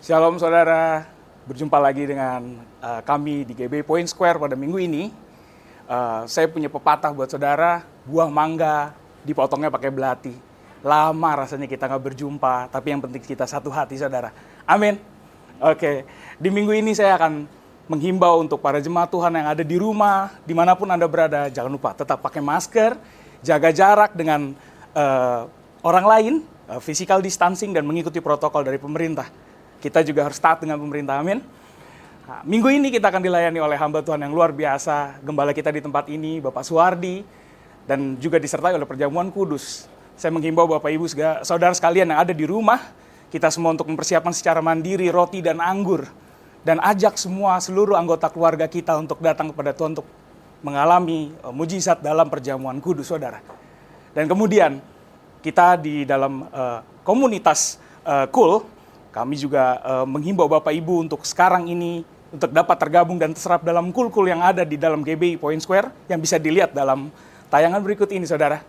Shalom saudara, berjumpa lagi dengan kami di GB Point Square pada minggu ini. Saya punya pepatah buat saudara, buah mangga dipotongnya pakai belati. Lama rasanya kita nggak berjumpa, tapi yang penting kita satu hati saudara. Amin. Oke, di minggu ini saya akan menghimbau untuk para jemaat Tuhan yang ada di rumah, dimanapun Anda berada, jangan lupa tetap pakai masker, jaga jarak dengan orang lain, physical distancing, dan mengikuti protokol dari pemerintah. Kita juga harus taat dengan pemerintah, amin. Nah, minggu ini kita akan dilayani oleh hamba Tuhan yang luar biasa, gembala kita di tempat ini, Bapak Suwardi, dan juga disertai oleh perjamuan kudus. Saya menghimbau Bapak Ibu, saudara sekalian yang ada di rumah, kita semua untuk mempersiapkan secara mandiri roti dan anggur, dan ajak seluruh anggota keluarga kita untuk datang kepada Tuhan untuk mengalami mujizat dalam perjamuan kudus, saudara. Dan kemudian kita di dalam komunitas Cool, kami juga menghimbau Bapak Ibu untuk sekarang ini untuk dapat tergabung dan terserap dalam kul-kul yang ada di dalam GBI Point Square yang bisa dilihat dalam tayangan berikut ini, saudara.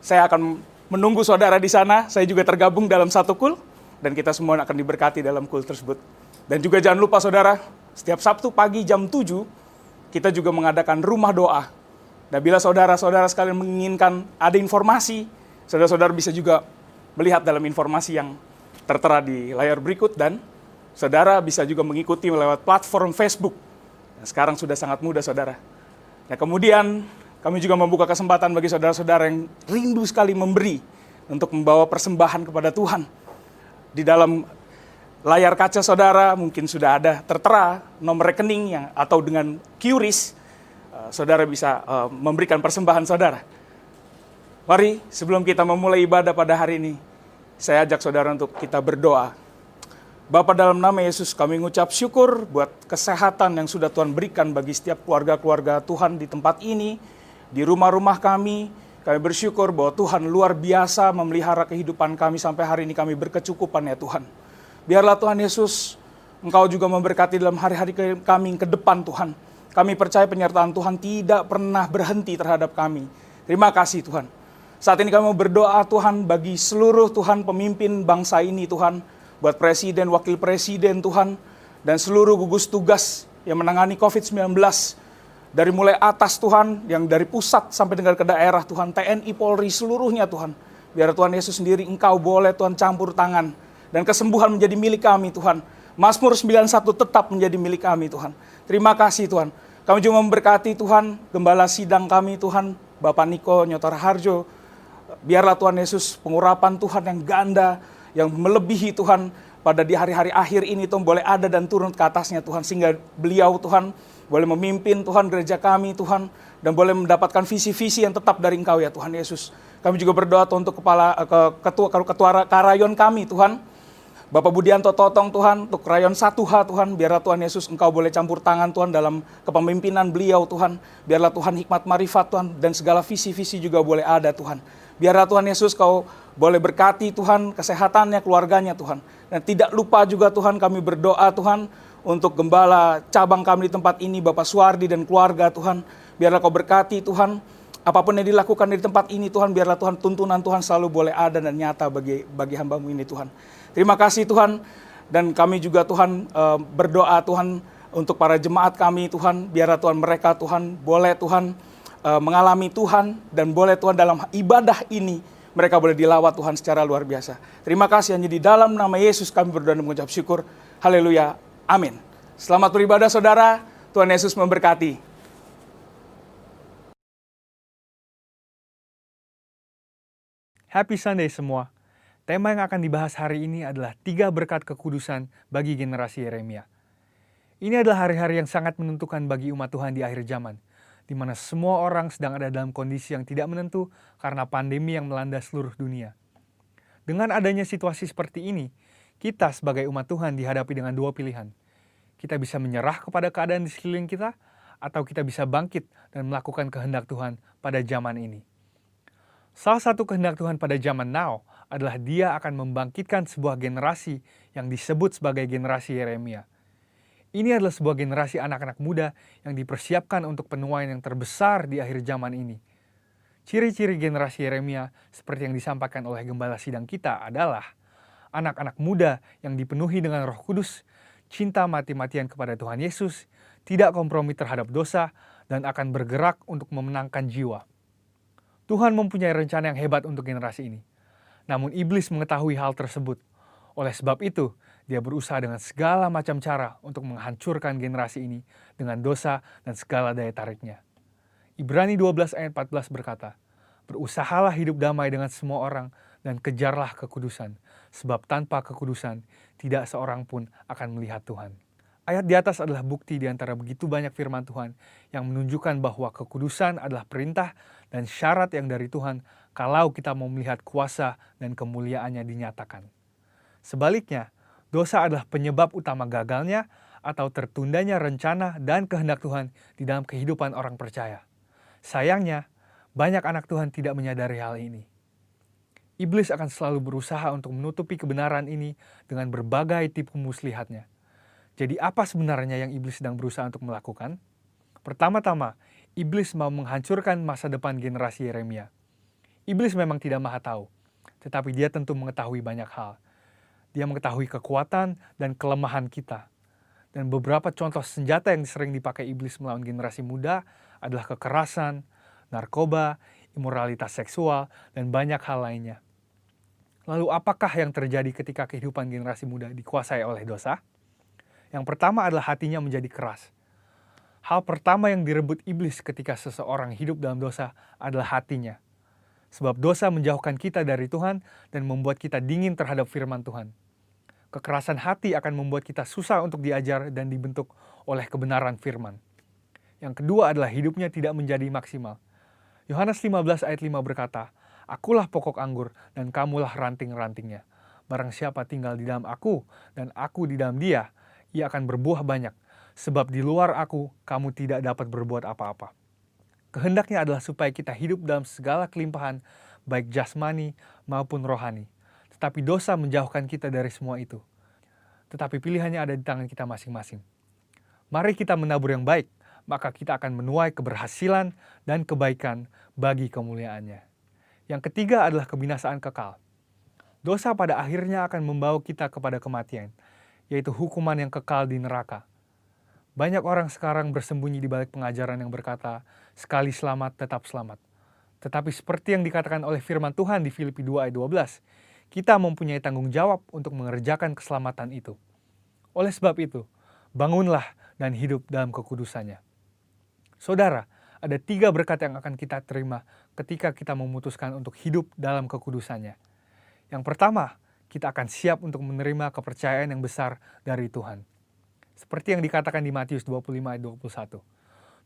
Saya akan menunggu saudara di sana. Saya juga tergabung dalam satu kul dan kita semua akan diberkati dalam kul tersebut. Dan juga jangan lupa saudara, setiap Sabtu pagi jam 7 kita juga mengadakan rumah doa. Dan bila saudara-saudara sekalian menginginkan ada informasi, saudara-saudara bisa juga melihat dalam informasi yang tertera di layar berikut, dan saudara bisa juga mengikuti lewat platform Facebook. Nah, sekarang sudah sangat mudah, saudara. Nah, kemudian kami juga membuka kesempatan bagi saudara-saudara yang rindu sekali memberi untuk membawa persembahan kepada Tuhan. Di dalam layar kaca saudara mungkin sudah ada tertera nomor rekening yang atau dengan QRIS, saudara bisa memberikan persembahan saudara. Mari sebelum kita memulai ibadah pada hari ini, saya ajak saudara untuk kita berdoa. Bapa, dalam nama Yesus kami mengucap syukur buat kesehatan yang sudah Tuhan berikan bagi setiap keluarga-keluarga Tuhan di tempat ini, di rumah-rumah kami. Kami bersyukur bahwa Tuhan luar biasa memelihara kehidupan kami sampai hari ini kami berkecukupan ya Tuhan. Biarlah Tuhan Yesus, Engkau juga memberkati dalam hari-hari kami ke depan Tuhan. Kami percaya penyertaan Tuhan tidak pernah berhenti terhadap kami. Terima kasih Tuhan. Saat ini kami mau berdoa Tuhan bagi seluruh Tuhan pemimpin bangsa ini Tuhan. Buat presiden, wakil presiden Tuhan. Dan seluruh gugus tugas yang menangani COVID-19. Dari mulai atas Tuhan, yang dari pusat sampai dengan ke daerah Tuhan. TNI, Polri, seluruhnya Tuhan. Biar Tuhan Yesus sendiri Engkau boleh Tuhan campur tangan. Dan kesembuhan menjadi milik kami Tuhan. Mazmur 91 tetap menjadi milik kami Tuhan. Terima kasih Tuhan. Kami juga memberkati Tuhan, gembala sidang kami Tuhan. Bapak Niko Nyotor Harjo. Biarlah Tuhan Yesus pengurapan Tuhan yang ganda, yang melebihi Tuhan pada di hari-hari akhir ini Tuhan boleh ada dan turun ke atasnya Tuhan. Sehingga beliau Tuhan boleh memimpin Tuhan gereja kami Tuhan. Dan boleh mendapatkan visi-visi yang tetap dari Engkau ya Tuhan Yesus. Kami juga berdoa Tuhan untuk ketua karayon kami Tuhan. Bapak Budianto Totong Tuhan, untuk rayon 1H Tuhan, biarlah Tuhan Yesus Engkau boleh campur tangan Tuhan dalam kepemimpinan beliau Tuhan. Biarlah Tuhan hikmat marifat Tuhan dan segala visi-visi juga boleh ada Tuhan. Biarlah Tuhan Yesus Kau boleh berkati Tuhan kesehatannya, keluarganya Tuhan. Dan tidak lupa juga Tuhan kami berdoa Tuhan untuk gembala cabang kami di tempat ini, Bapak Suwardi dan keluarga Tuhan. Biarlah Kau berkati Tuhan, apapun yang dilakukan di tempat ini Tuhan, biarlah Tuhan tuntunan Tuhan selalu boleh ada dan nyata bagi hamba-Mu ini Tuhan. Terima kasih Tuhan, dan kami juga Tuhan berdoa Tuhan untuk para jemaat kami Tuhan, biarlah Tuhan mereka Tuhan boleh Tuhan mengalami Tuhan, dan boleh Tuhan dalam ibadah ini mereka boleh dilawat Tuhan secara luar biasa. Terima kasih, hanya di dalam nama Yesus kami berdoa dan mengucap syukur. Haleluya, amin. Selamat beribadah saudara, Tuhan Yesus memberkati. Happy Sunday semua. Tema yang akan dibahas hari ini adalah 3 berkat kekudusan bagi generasi Yeremia. Ini adalah hari-hari yang sangat menentukan bagi umat Tuhan di akhir zaman, di mana semua orang sedang ada dalam kondisi yang tidak menentu karena pandemi yang melanda seluruh dunia. Dengan adanya situasi seperti ini, kita sebagai umat Tuhan dihadapi dengan 2 pilihan. Kita bisa menyerah kepada keadaan di sekeliling kita, atau kita bisa bangkit dan melakukan kehendak Tuhan pada zaman ini. Salah satu kehendak Tuhan pada zaman now adalah Dia akan membangkitkan sebuah generasi yang disebut sebagai generasi Yeremia. Ini adalah sebuah generasi anak-anak muda yang dipersiapkan untuk penuaian yang terbesar di akhir zaman ini. Ciri-ciri generasi Yeremia seperti yang disampaikan oleh gembala sidang kita adalah anak-anak muda yang dipenuhi dengan Roh Kudus, cinta mati-matian kepada Tuhan Yesus, tidak kompromi terhadap dosa, dan akan bergerak untuk memenangkan jiwa. Tuhan mempunyai rencana yang hebat untuk generasi ini. Namun iblis mengetahui hal tersebut. Oleh sebab itu, dia berusaha dengan segala macam cara untuk menghancurkan generasi ini dengan dosa dan segala daya tariknya. Ibrani 12 ayat 14 berkata, "Berusahalah hidup damai dengan semua orang dan kejarlah kekudusan, sebab tanpa kekudusan tidak seorang pun akan melihat Tuhan." Ayat di atas adalah bukti di antara begitu banyak firman Tuhan yang menunjukkan bahwa kekudusan adalah perintah dan syarat yang dari Tuhan kalau kita mau melihat kuasa dan kemuliaannya dinyatakan. Sebaliknya, dosa adalah penyebab utama gagalnya atau tertundanya rencana dan kehendak Tuhan di dalam kehidupan orang percaya. Sayangnya, banyak anak Tuhan tidak menyadari hal ini. Iblis akan selalu berusaha untuk menutupi kebenaran ini dengan berbagai tipu muslihatnya. Jadi apa sebenarnya yang iblis sedang berusaha untuk melakukan? Pertama-tama, iblis mau menghancurkan masa depan generasi Yeremia. Iblis memang tidak maha tahu, tetapi dia tentu mengetahui banyak hal. Dia mengetahui kekuatan dan kelemahan kita. Dan beberapa contoh senjata yang sering dipakai iblis melawan generasi muda adalah kekerasan, narkoba, imoralitas seksual, dan banyak hal lainnya. Lalu apakah yang terjadi ketika kehidupan generasi muda dikuasai oleh dosa? Yang pertama adalah hatinya menjadi keras. Hal pertama yang direbut iblis ketika seseorang hidup dalam dosa adalah hatinya. Sebab dosa menjauhkan kita dari Tuhan dan membuat kita dingin terhadap firman Tuhan. Kekerasan hati akan membuat kita susah untuk diajar dan dibentuk oleh kebenaran firman. Yang kedua adalah hidupnya tidak menjadi maksimal. Yohanes 15 ayat 5 berkata, "Akulah pokok anggur dan kamulah ranting-rantingnya. Barang siapa tinggal di dalam aku dan aku di dalam dia, ia akan berbuah banyak, sebab di luar aku kamu tidak dapat berbuat apa-apa." Kehendaknya adalah supaya kita hidup dalam segala kelimpahan, baik jasmani maupun rohani. Tetapi dosa menjauhkan kita dari semua itu. Tetapi pilihannya ada di tangan kita masing-masing. Mari kita menabur yang baik, maka kita akan menuai keberhasilan dan kebaikan bagi kemuliaannya. Yang ketiga adalah kebinasaan kekal. Dosa pada akhirnya akan membawa kita kepada kematian, yaitu hukuman yang kekal di neraka. Banyak orang sekarang bersembunyi di balik pengajaran yang berkata, sekali selamat tetap selamat. Tetapi seperti yang dikatakan oleh firman Tuhan di Filipi 2 ayat 12, kita mempunyai tanggung jawab untuk mengerjakan keselamatan itu. Oleh sebab itu, bangunlah dan hidup dalam kekudusannya. Saudara, ada 3 berkat yang akan kita terima ketika kita memutuskan untuk hidup dalam kekudusannya. Yang pertama, kita akan siap untuk menerima kepercayaan yang besar dari Tuhan. Seperti yang dikatakan di Matius 25 ayat 21.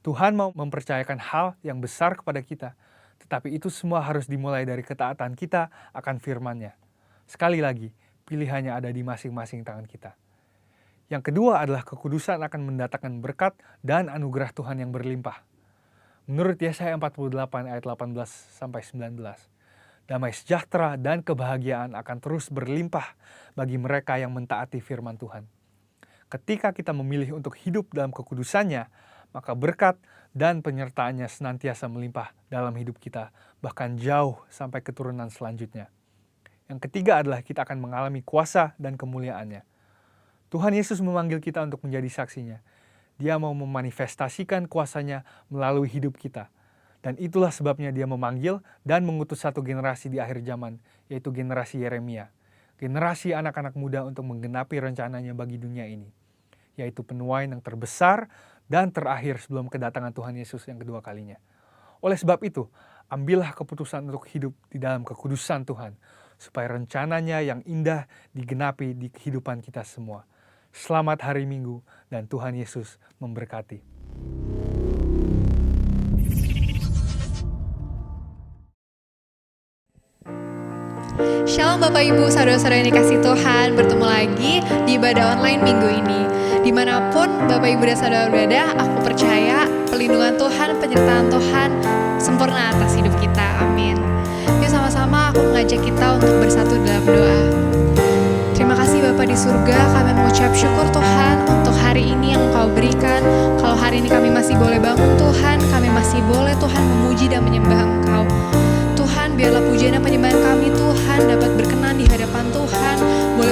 Tuhan mau mempercayakan hal yang besar kepada kita, tetapi itu semua harus dimulai dari ketaatan kita akan firman-Nya. Sekali lagi, pilihannya ada di masing-masing tangan kita. Yang kedua adalah kekudusan akan mendatangkan berkat dan anugerah Tuhan yang berlimpah. Menurut Yesaya 48 ayat 18-19, damai sejahtera dan kebahagiaan akan terus berlimpah bagi mereka yang mentaati firman Tuhan. Ketika kita memilih untuk hidup dalam kekudusannya, maka berkat dan penyertaannya senantiasa melimpah dalam hidup kita, bahkan jauh sampai keturunan selanjutnya. Yang ketiga adalah kita akan mengalami kuasa dan kemuliaannya. Tuhan Yesus memanggil kita untuk menjadi saksinya. Dia mau memanifestasikan kuasanya melalui hidup kita. Dan itulah sebabnya dia memanggil dan mengutus satu generasi di akhir zaman, yaitu generasi Yeremia. Generasi anak-anak muda untuk menggenapi rencananya bagi dunia ini, yaitu penuaian yang terbesar dan terakhir sebelum kedatangan Tuhan Yesus yang kedua kalinya. Oleh sebab itu, ambillah keputusan untuk hidup di dalam kekudusan Tuhan, supaya rencananya yang indah digenapi di kehidupan kita semua. Selamat hari Minggu dan Tuhan Yesus memberkati. Shalom Bapak Ibu, saudara-saudara yang dikasih Tuhan, bertemu lagi di ibadah online minggu ini. Dimanapun Bapak Ibu dan saudara berada, aku percaya perlindungan Tuhan, penyertaan Tuhan sempurna atas hidup kita. Amin. Yuk sama-sama aku mengajak kita untuk bersatu dalam doa. Terima kasih Bapa di surga, kami mengucap syukur Tuhan untuk hari ini yang Engkau berikan. Kalau hari ini kami masih boleh bangun Tuhan, kami masih boleh Tuhan memuji dan menyembah Engkau. Tuhan, biarlah pujian dan penyembahan kami Tuhan dapat berkenan di hadapan Tuhan. Boleh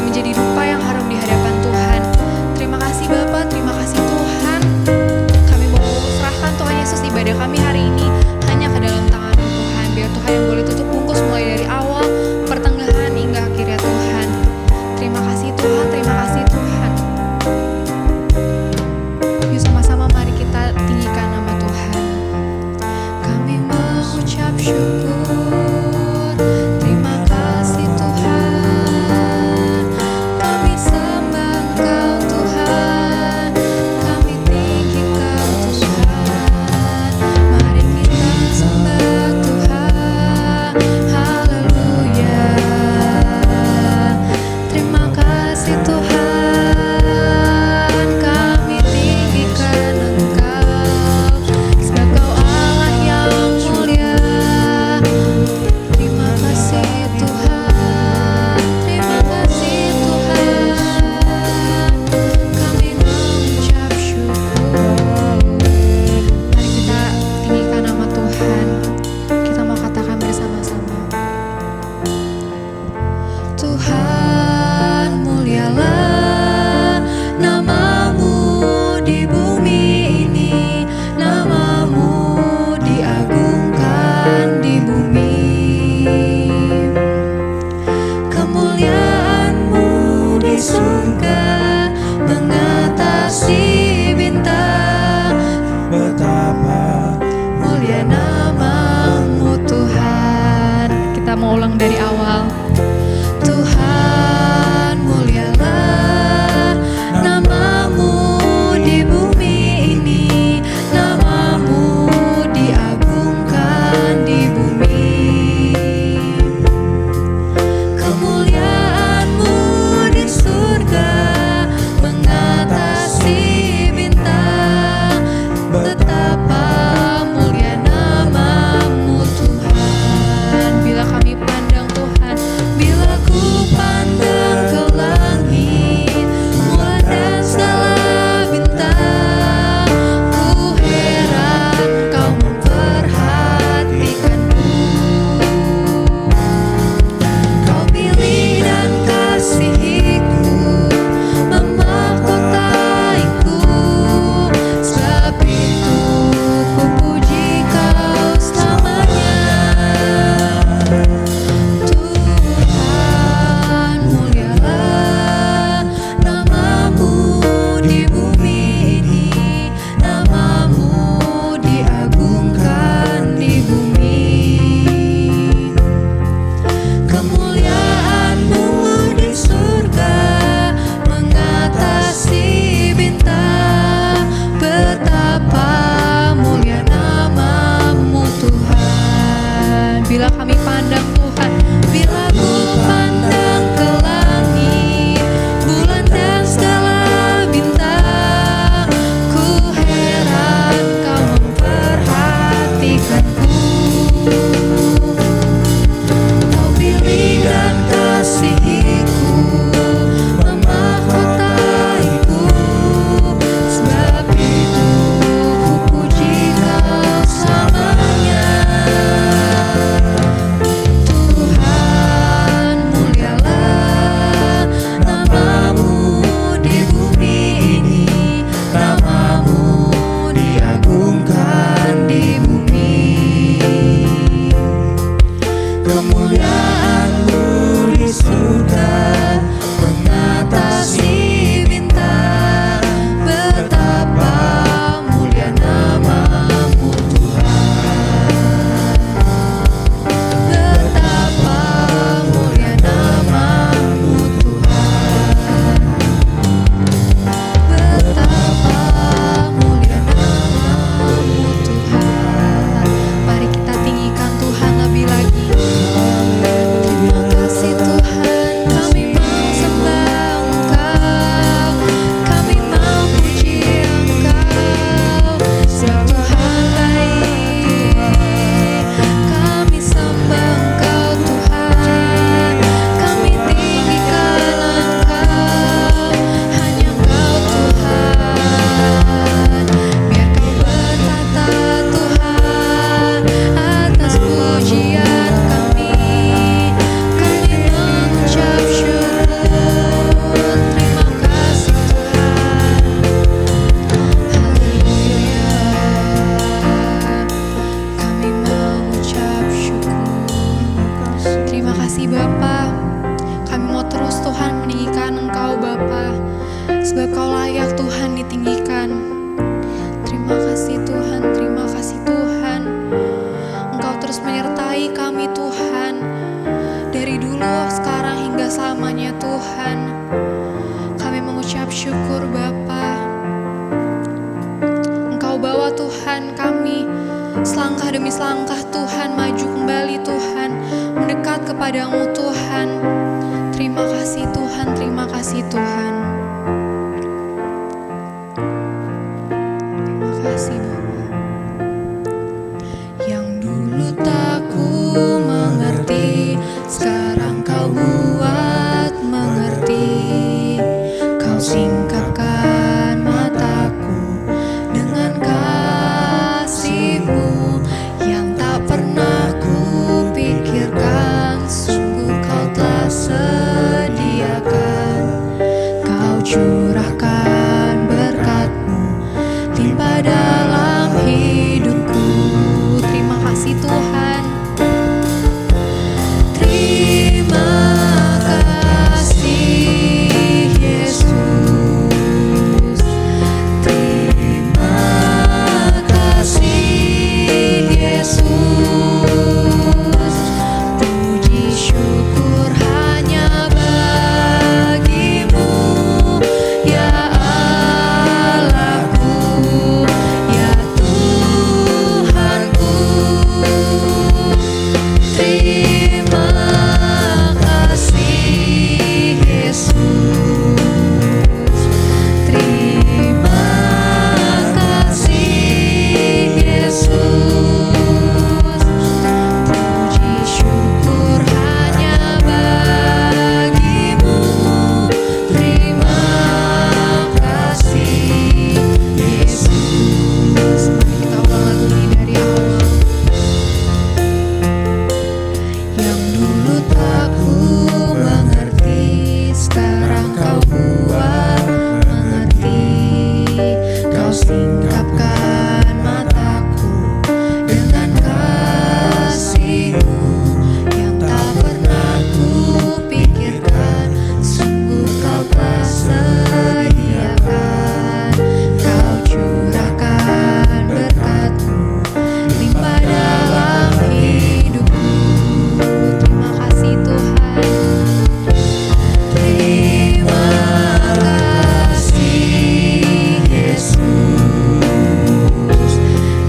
sebab Kau layak Tuhan ditinggikan. Terima kasih Tuhan, terima kasih Tuhan. Engkau terus menyertai kami Tuhan, dari dulu, sekarang hingga selamanya Tuhan. Kami mengucap syukur Bapa. Engkau bawa Tuhan kami selangkah demi selangkah Tuhan, maju kembali Tuhan, mendekat kepadamu Tuhan. Terima kasih Tuhan, terima kasih Tuhan. Terima kasih Bapa. Yang dulu tak ku mengerti, sekarang Kau buat mengerti. Kau singkapkan mataku dengan kasih-Mu yang tak pernah ku pikirkan. Sungguh Kau telah sediakan. Kau curahkan berkat-Mu limpah dalam hidupku. Terima kasih Tuhan. Terima kasih Yesus. Terima kasih Yesus. Puji syukur hanya bagi-Mu, ya Allahku, ya Tuhanku. Terima kasih Yesus. Terima kasih Yesus. Puji syukur hanya bagi-Mu. Terima kasih Yesus. Mari kita ulang lagu ini dari awal. Yang dulu tak ku mengerti, sekarang Kau buat mengerti. Kau singkapkan mataku dengan kasih-Mu yang tak pernah ku pikirkan. Sungguh Kau telah sediakan. Kau curahkan berkat-Mu limpah dalam hidupku. Terima kasih Tuhan. Terima kasih Yesus.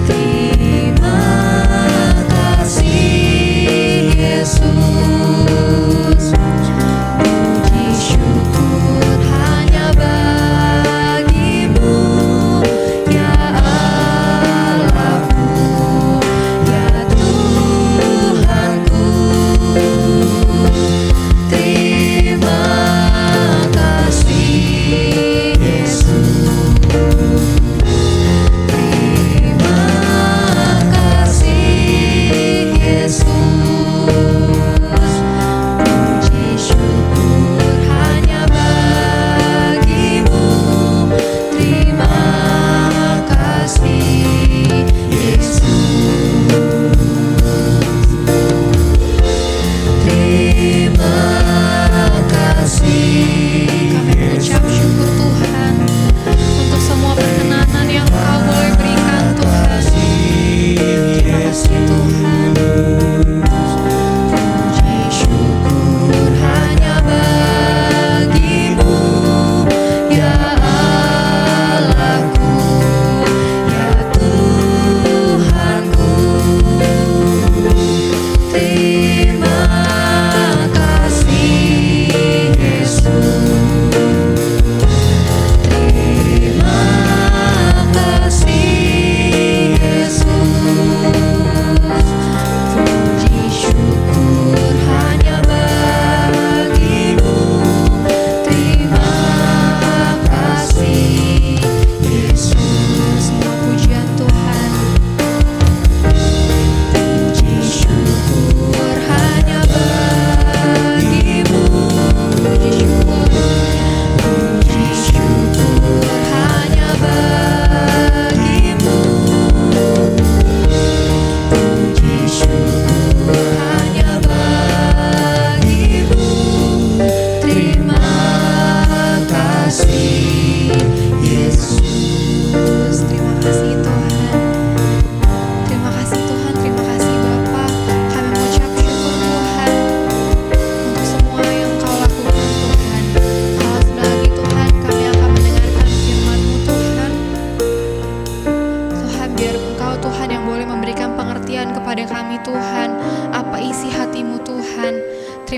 Terima kasih Yesus. Puji syukur hanya bagi-Mu, ya Allahku, ya Tuhanku. Terima kasih Yesus. Terima kasih Yesus. Puji syukur hanya bagi-Mu. Terima kasih Yesus. Terima kasih. Kami mengucap syukur Tuhan untuk semua perkenanan yang Kau boleh berikan Tuhan. Terima kasih Tuhan. Puji syukur hanya bagi-Mu, ya Allahku, ya Tuhanku. Terima kasih Yesus. Terima kasih Yesus. Puji syukur hanya bagi-Mu. Terima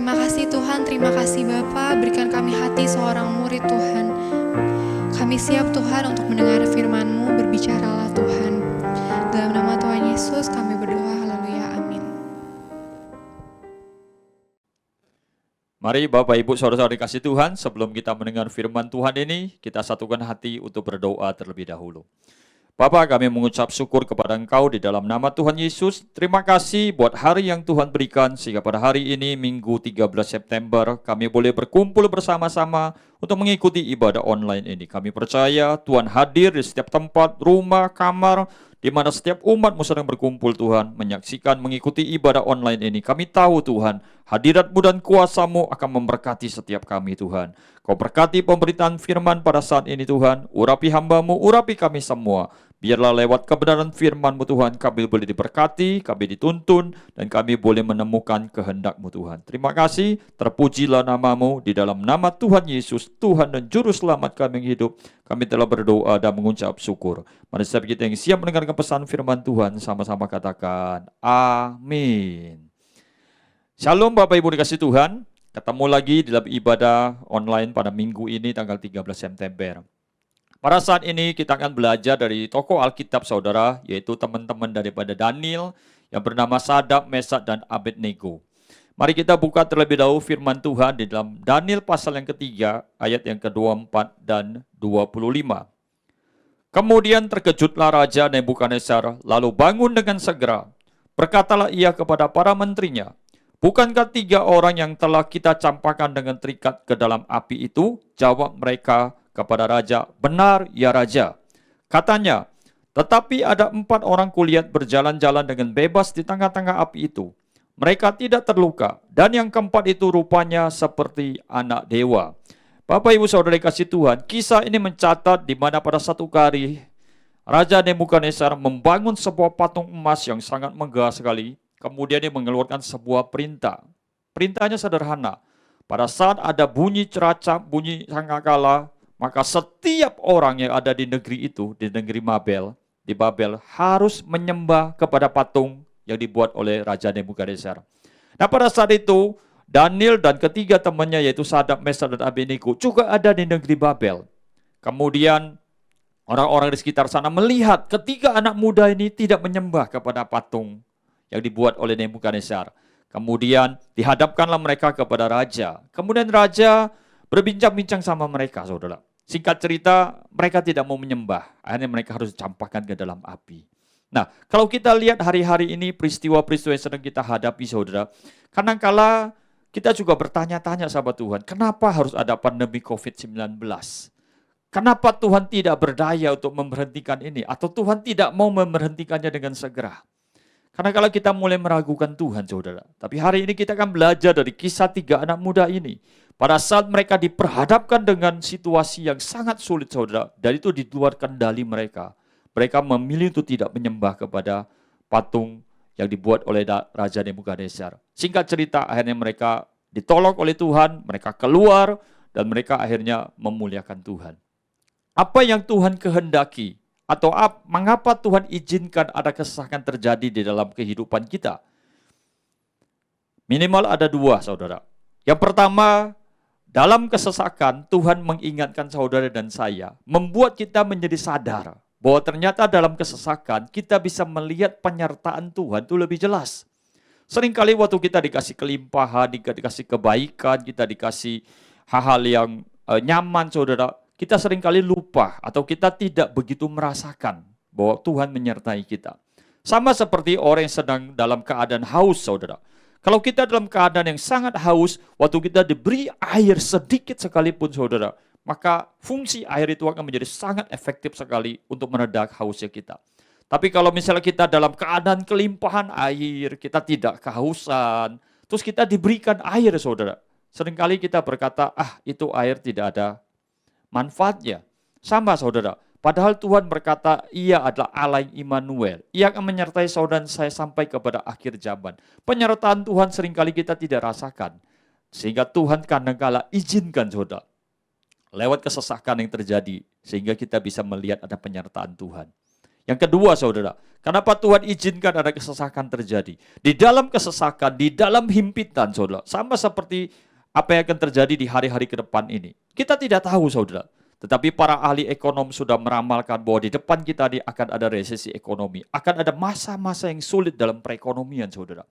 Terima kasih Tuhan, terima kasih Bapa, berikan kami hati seorang murid Tuhan. Kami siap Tuhan untuk mendengar firman-Mu, berbicaralah Tuhan. Dalam nama Tuhan Yesus kami berdoa, haleluya, amin. Mari Bapak Ibu Saudara-saudara dikasih Tuhan, sebelum kita mendengar firman Tuhan ini, kita satukan hati untuk berdoa terlebih dahulu. Bapa, kami mengucap syukur kepada Engkau di dalam nama Tuhan Yesus. Terima kasih buat hari yang Tuhan berikan, sehingga pada hari ini, Minggu 13 September, kami boleh berkumpul bersama-sama untuk mengikuti ibadah online ini. Kami percaya Tuhan hadir di setiap tempat, rumah, kamar, di mana setiap umat-Mu sedang berkumpul Tuhan, menyaksikan, mengikuti ibadah online ini. Kami tahu Tuhan, hadirat-Mu dan kuasa-Mu akan memberkati setiap kami Tuhan. Kau berkati pemberitaan firman pada saat ini Tuhan, urapi hamba-Mu, urapi kami semua. Biarlah lewat kebenaran firman-Mu Tuhan, kami boleh diberkati, kami dituntun, dan kami boleh menemukan kehendak-Mu Tuhan. Terima kasih, terpujilah nama-Mu, di dalam nama Tuhan Yesus, Tuhan dan Juru Selamat kami yang hidup. Kami telah berdoa dan mengucap syukur. Mari setiap kita yang siap mendengarkan pesan firman Tuhan, sama-sama katakan, amin. Shalom Bapak Ibu dikasih Tuhan, ketemu lagi dalam ibadah online pada minggu ini tanggal 13 September. Pada saat ini kita akan belajar dari tokoh Alkitab saudara, yaitu teman-teman daripada Daniel yang bernama Sadrak, Mesak, dan Abednego. Mari kita buka terlebih dahulu firman Tuhan di dalam Daniel pasal yang ketiga, ayat yang ke-24 dan 25. Kemudian terkejutlah Raja Nebukadnezar, lalu bangun dengan segera. Berkatalah ia kepada para menterinya, bukankah 3 orang yang telah kita campakkan dengan terikat ke dalam api itu? Jawab mereka kepada Raja, benar ya Raja. Katanya, tetapi ada 4 orang kulihat berjalan-jalan dengan bebas di tengah-tengah api itu. Mereka tidak terluka, dan yang keempat itu rupanya seperti anak dewa. Bapak Ibu Saudara kasih Tuhan, kisah ini mencatat di mana pada satu kali Raja Nebukadnezar membangun sebuah patung emas yang sangat megah sekali. Kemudian dia mengeluarkan sebuah perintah. Perintahnya sederhana. Pada saat ada bunyi ceracap, bunyi sangkakala, maka setiap orang yang ada di negeri itu, di negeri di Babel, harus menyembah kepada patung yang dibuat oleh Raja Nebukadnezar. Nah pada saat itu, Daniel dan ketiga temannya yaitu Sadrak, Mesak, dan Abednego juga ada di negeri Babel. Kemudian orang-orang di sekitar sana melihat ketiga anak muda ini tidak menyembah kepada patung yang dibuat oleh Nebukadnezar. Kemudian dihadapkanlah mereka kepada raja. Kemudian raja berbincang-bincang sama mereka, saudara. Singkat cerita, mereka tidak mau menyembah. Akhirnya mereka harus dicampakkan ke dalam api. Nah, kalau kita lihat hari-hari ini peristiwa-peristiwa yang sedang kita hadapi, saudara, kadangkala kita juga bertanya-tanya sahabat Tuhan, kenapa harus ada pandemi COVID-19? Kenapa Tuhan tidak berdaya untuk memberhentikan ini? Atau Tuhan tidak mau memberhentikannya dengan segera? Karena kalau kita mulai meragukan Tuhan, saudara. Tapi hari ini kita akan belajar dari kisah 3 anak muda ini. Pada saat mereka diperhadapkan dengan situasi yang sangat sulit, saudara. Dan itu di luar kendali mereka. Mereka memilih untuk tidak menyembah kepada patung yang dibuat oleh Raja Nebukadnezar. Singkat cerita, akhirnya mereka ditolong oleh Tuhan, mereka keluar, dan mereka akhirnya memuliakan Tuhan. Apa yang Tuhan kehendaki? Atau mengapa Tuhan izinkan ada kesesakan terjadi di dalam kehidupan kita? Minimal ada 2, saudara. Yang pertama, dalam kesesakan Tuhan mengingatkan saudara dan saya, membuat kita menjadi sadar bahwa ternyata dalam kesesakan kita bisa melihat penyertaan Tuhan itu lebih jelas. Seringkali waktu kita dikasih kelimpahan, dikasih kebaikan, kita dikasih hal-hal yang nyaman, saudara, kita seringkali lupa atau kita tidak begitu merasakan bahwa Tuhan menyertai kita. Sama seperti orang yang sedang dalam keadaan haus, saudara. Kalau kita dalam keadaan yang sangat haus, waktu kita diberi air sedikit sekalipun, saudara, maka fungsi air itu akan menjadi sangat efektif sekali untuk meredak hausnya kita. Tapi kalau misalnya kita dalam keadaan kelimpahan air, kita tidak kehausan, terus kita diberikan air, saudara. Seringkali kita berkata, itu air tidak ada manfaatnya. Sama, saudara. Padahal Tuhan berkata, ia adalah Allah Immanuel. Ia akan menyertai saudara dan saya sampai kepada akhir zaman. Penyertaan Tuhan seringkali kita tidak rasakan. Sehingga Tuhan kadang-kala izinkan, saudara, lewat kesesakan yang terjadi, sehingga kita bisa melihat ada penyertaan Tuhan. Yang kedua, saudara, kenapa Tuhan izinkan ada kesesakan terjadi? Di dalam kesesakan, di dalam himpitan, saudara, sama seperti apa yang akan terjadi di hari-hari ke depan ini. Kita tidak tahu, saudara. Tetapi para ahli ekonom sudah meramalkan bahwa di depan kita akan ada resesi ekonomi. Akan ada masa-masa yang sulit dalam perekonomian, saudara.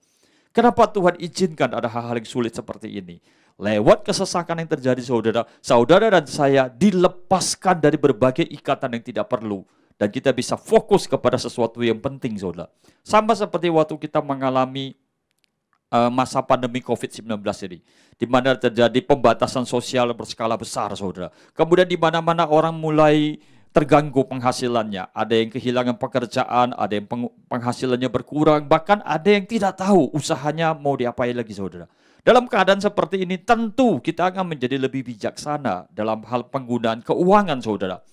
Kenapa Tuhan izinkan ada hal-hal yang sulit seperti ini? Lewat kesesakan yang terjadi, saudara, saudara dan saya dilepaskan dari berbagai ikatan yang tidak perlu. Dan kita bisa fokus kepada sesuatu yang penting, saudara. Sama seperti waktu kita mengalami masa pandemi COVID-19 ini, di mana terjadi pembatasan sosial berskala besar, saudara. Kemudian di mana-mana orang mulai terganggu penghasilannya, ada yang kehilangan pekerjaan, ada yang penghasilannya berkurang, bahkan ada yang tidak tahu usahanya mau diapain lagi, saudara. Dalam keadaan seperti ini tentu kita akan menjadi lebih bijaksana dalam hal penggunaan keuangan, saudara.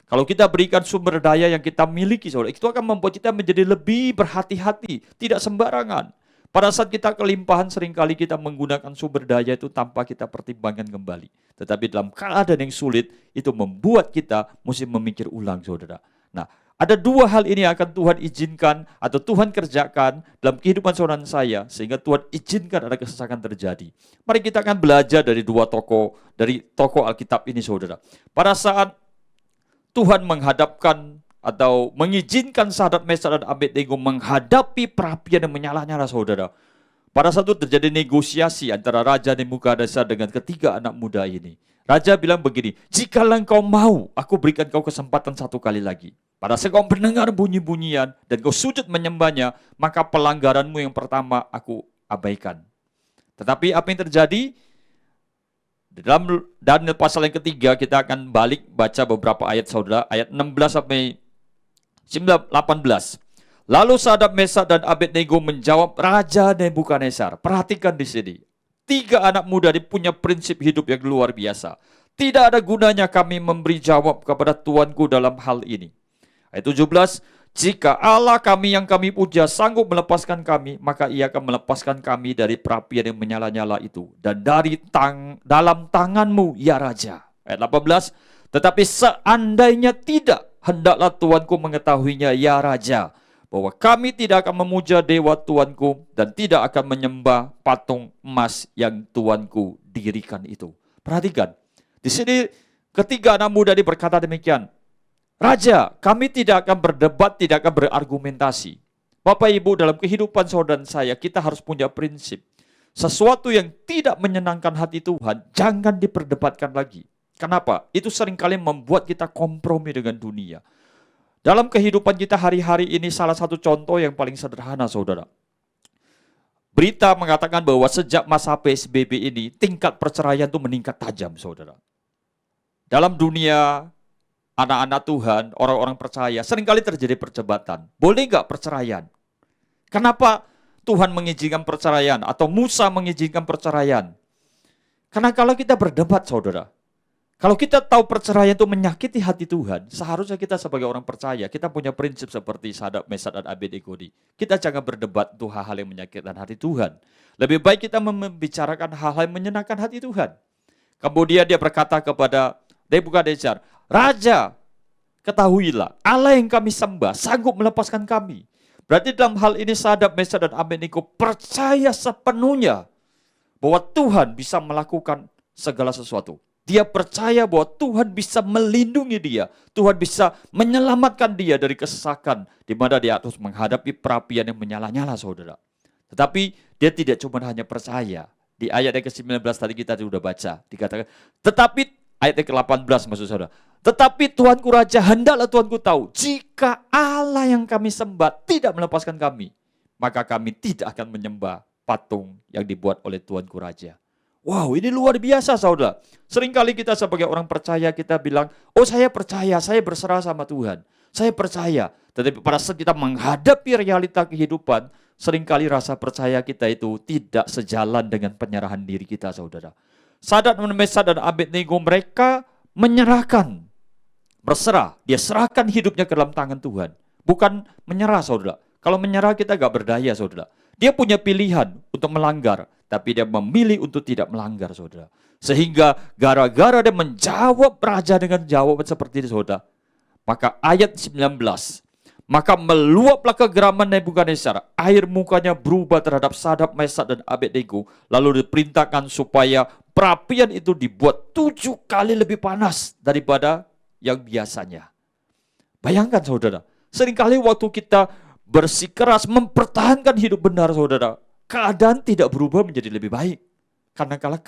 Kalau kita berikan sumber daya yang kita miliki, saudara, itu akan membuat kita menjadi lebih berhati-hati, tidak sembarangan. Pada saat kita kelimpahan, seringkali kita menggunakan sumber daya itu tanpa kita pertimbangkan kembali. Tetapi dalam keadaan yang sulit, itu membuat kita mesti memikir ulang, saudara. Nah, ada dua hal ini yang akan Tuhan izinkan atau Tuhan kerjakan dalam kehidupan saudara dan saya, sehingga Tuhan izinkan ada kesesakan terjadi. Mari kita akan belajar dari dua tokoh, dari tokoh Alkitab ini, saudara. Pada saat Tuhan menghadapkan atau mengizinkan Sadrak, Mesak, dan Abednego menghadapi perapian yang menyala-nyala, saudara. Pada saat itu terjadi negosiasi antara Raja Nebukadnezar dengan ketiga anak muda ini. Raja bilang begini, jikalau engkau mau, aku berikan kau kesempatan satu kali lagi. Pada saat kau mendengar bunyi-bunyian dan kau sujud menyembahnya, maka pelanggaranmu yang pertama aku abaikan. Tetapi apa yang terjadi? Dalam Daniel pasal yang ketiga, kita akan balik baca beberapa ayat, saudara. Ayat 16 sampai 18. Lalu Sadrak, Mesak, dan Abednego menjawab Raja Nebukadnezar. Perhatikan di sini. Tiga anak muda ini punya prinsip hidup yang luar biasa. Tidak ada gunanya kami memberi jawab kepada Tuanku dalam hal ini. Ayat 17. Jika Allah kami yang kami puja sanggup melepaskan kami, maka ia akan melepaskan kami dari perapian yang menyala-nyala itu. Dan dari dalam tanganmu, ya Raja. Ayat 18. Tetapi seandainya tidak, hendaklah Tuanku mengetahuinya, ya Raja, bahwa kami tidak akan memuja dewa Tuanku dan tidak akan menyembah patung emas yang Tuanku dirikan itu. Perhatikan, di sini ketiga anak muda ini berkata demikian, Raja, kami tidak akan berdebat, tidak akan berargumentasi. Bapak Ibu, dalam kehidupan saudara dan saya, kita harus punya prinsip. Sesuatu yang tidak menyenangkan hati Tuhan, jangan diperdebatkan lagi. Kenapa? Itu seringkali membuat kita kompromi dengan dunia. Dalam kehidupan kita hari-hari ini, salah satu contoh yang paling sederhana, saudara. Berita mengatakan bahwa sejak masa PSBB ini, tingkat perceraian itu meningkat tajam, saudara. Dalam dunia anak-anak Tuhan, orang-orang percaya, seringkali terjadi perdebatan. Boleh nggak perceraian? Kenapa Tuhan mengizinkan perceraian atau Musa mengizinkan perceraian? Karena kalau kita berdebat, saudara, kalau kita tahu perceraian itu menyakiti hati Tuhan, seharusnya kita sebagai orang percaya, kita punya prinsip seperti Sadrak, Mesak, dan Abednego. Kita jangan berdebat untuk hal-hal yang menyakitkan hati Tuhan. Lebih baik kita membicarakan hal-hal yang menyenangkan hati Tuhan. Kemudian dia berkata kepada Nebukadnezar, Raja, ketahuilah, Allah yang kami sembah sanggup melepaskan kami. Berarti dalam hal ini Sadrak, Mesak, dan Abednego percaya sepenuhnya bahwa Tuhan bisa melakukan segala sesuatu. Dia percaya bahwa Tuhan bisa melindungi dia. Tuhan bisa menyelamatkan dia dari kesesakan di mana dia harus menghadapi perapian yang menyala-nyala, saudara. Tetapi dia tidak cuma hanya percaya. Di ayat yang ke-19 tadi kita sudah baca. Dikatakan, tetapi ayat yang ke-18 maksud saudara. Tetapi Tuanku Raja, hendaklah Tuanku tahu, jika Allah yang kami sembah tidak melepaskan kami, maka kami tidak akan menyembah patung yang dibuat oleh Tuanku Raja. Wow, ini luar biasa, saudara. Seringkali kita sebagai orang percaya, kita bilang, oh saya percaya, saya berserah sama Tuhan. Saya percaya. Tetapi pada saat kita menghadapi realita kehidupan, seringkali rasa percaya kita itu tidak sejalan dengan penyerahan diri kita, saudara. Sadrak, Mesak, dan Abednego, mereka menyerahkan, berserah. Dia serahkan hidupnya ke dalam tangan Tuhan. Bukan menyerah, saudara. Kalau menyerah kita gak berdaya, saudara. Dia punya pilihan untuk melanggar, tapi dia memilih untuk tidak melanggar, saudara. Sehingga gara-gara dia menjawab raja dengan jawaban seperti itu, saudara. Maka ayat 19, Maka meluaplah kegeraman Nebukadnezar, air mukanya berubah terhadap Sadrak, Mesak, dan Abednego, lalu diperintahkan supaya perapian itu dibuat 7 kali lebih panas daripada yang biasanya. Bayangkan saudara, seringkali waktu kita bersikeras mempertahankan hidup benar saudara, keadaan tidak berubah menjadi lebih baik. Karena kala